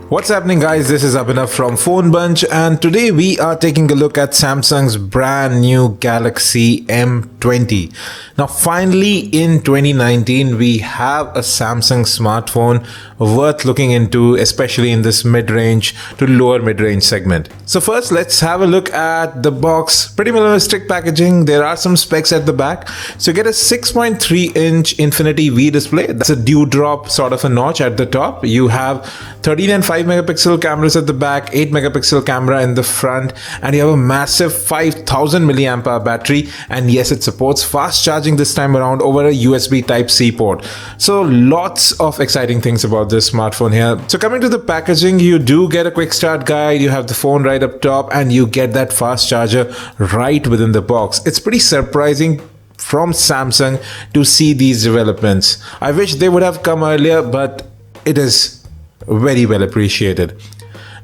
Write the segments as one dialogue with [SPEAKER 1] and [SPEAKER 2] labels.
[SPEAKER 1] What's happening, guys? This is Abhinav from PhoneBunch, and today we are taking a look at Samsung's brand new Galaxy M20. Now finally in 2019 we have a Samsung smartphone worth looking into, especially in this mid-range to lower mid-range segment. So first let's have a look at the box. Pretty minimalistic packaging. There are some specs at the back. So you get a 6.3-inch Infinity V display. That's a dewdrop sort of a notch at the top. You have 13 and 5 megapixel cameras at the back, 8 megapixel camera in the front, and you have a massive 5000 milliamp hour battery. And yes, it supports fast charging this time around over a USB Type-C port. So lots of exciting things about this smartphone here. So coming to the packaging, you do get a quick start guide, you have the phone right up top, and you get that fast charger right within the box. It's pretty surprising from Samsung to see these developments. I wish they would have come earlier, but it is very well appreciated.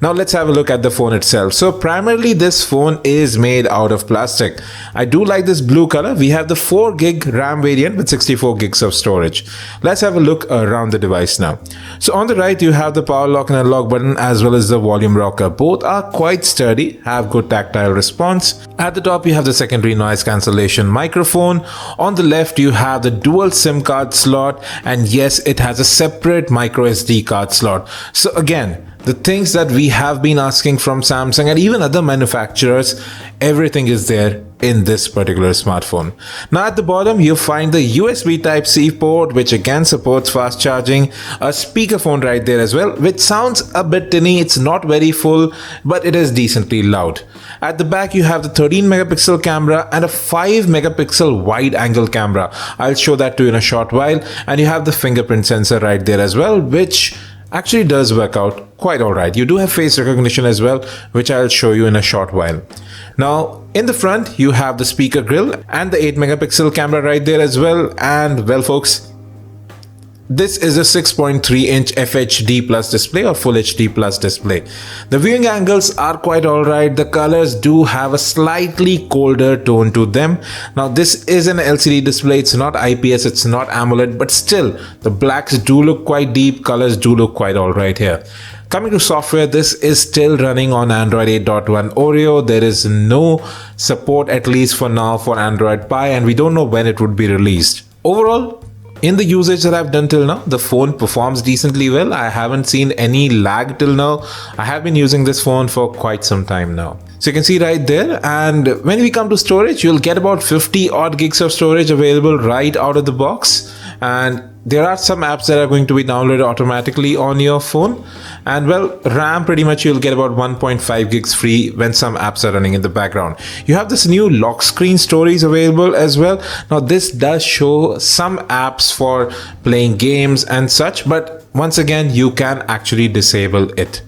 [SPEAKER 1] Now let's have a look at the phone itself. So primarily this phone is made out of plastic. I do like this blue color. We have the 4 gig RAM variant with 64 gigs of storage. Let's have a look around the device now. So on the right you have the power lock and unlock button as well as the volume rocker. Both are quite sturdy, have good tactile response. At the top you have the secondary noise cancellation microphone. On the left you have the dual SIM card slot, and yes, it has a separate micro SD card slot. So again, the things that we have been asking from Samsung and even other manufacturers, everything is there in this particular smartphone. Now at the bottom you find the USB Type-C port, which again supports fast charging, a speakerphone right there as well, which sounds a bit tinny. It's not very full, but it is decently loud. At the back you have the 13 megapixel camera and a 5 megapixel wide angle camera. I'll show that to you in a short while. And you have the fingerprint sensor right there as well, which actually does work out quite alright. You do have face recognition as well, which I'll show you in a short while. Now in the front you have the speaker grill and the 8 megapixel camera right there as well. And well folks, this is a 6.3-inch FHD plus display or Full HD plus display. The viewing angles are quite alright. The colors do have a slightly colder tone to them. Now this is an LCD display. It's not IPS, it's not AMOLED, but still the blacks do look quite deep. Colors do look quite alright here. Coming to software, this is still running on Android 8.1 Oreo. There is no support, at least for now, for Android Pie, and we don't know when it would be released. Overall, in the usage that I've done till now, the phone performs decently well. I haven't seen any lag till now. I have been using this phone for quite some time now. So you can see right there. And when we come to storage, you'll get about 50 odd gigs of storage available right out of the box. And there are some apps that are going to be downloaded automatically on your phone. And well, RAM pretty much you'll get about 1.5 gigs free when some apps are running in the background. You have this new lock screen stories available as well. Now this does show some apps for playing games and such, but once again you can actually disable it.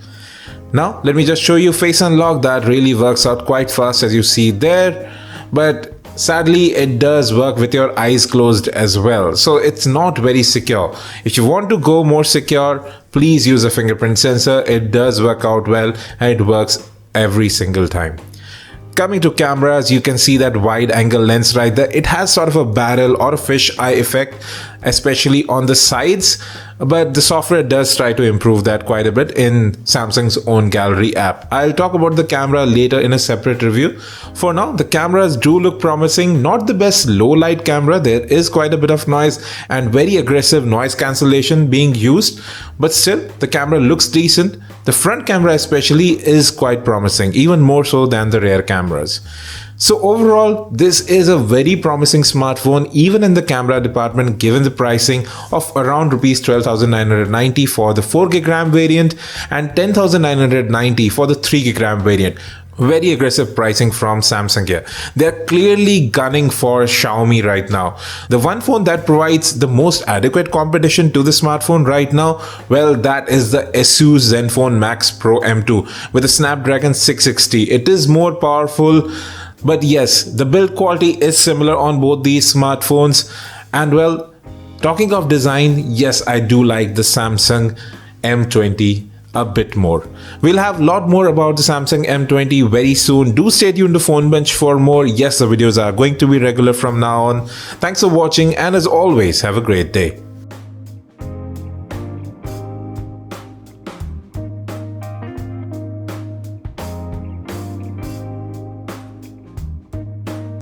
[SPEAKER 1] Now let me just show you face unlock. That really works out quite fast, as you see there, but sadly it does work with your eyes closed as well, so it's not very secure. If you want to go more secure, please use a fingerprint sensor. It does work out well and it works every single time. Coming to cameras, you can see that wide angle lens right there. It has sort of a barrel or a fish eye effect, especially on the sides, but the software does try to improve that quite a bit in Samsung's own gallery app. I'll talk about the camera later in a separate review. For now, the cameras do look promising. Not the best low light camera. There is quite a bit of noise and very aggressive noise cancellation being used, but still the camera looks decent. The front camera especially is quite promising, even more so than the rear cameras. So overall, this is a very promising smartphone, even in the camera department, given the pricing of around rupees 12,990 for the 4 gig RAM variant and 10,990 for the 3 gig RAM variant. Very aggressive pricing from Samsung here. They're clearly gunning for Xiaomi right now. The one phone that provides the most adequate competition to the smartphone right now, well, that is the Asus Zenfone Max Pro M2 with a Snapdragon 660. It is more powerful, but yes, the build quality is similar on both these smartphones. And well, talking of design, yes, I do like the Samsung M20 a bit more. We'll have a lot more about the Samsung M20 very soon. Do stay tuned to PhoneBunch for more. Yes, the videos are going to be regular from now on. Thanks for watching, and as always, have a great day.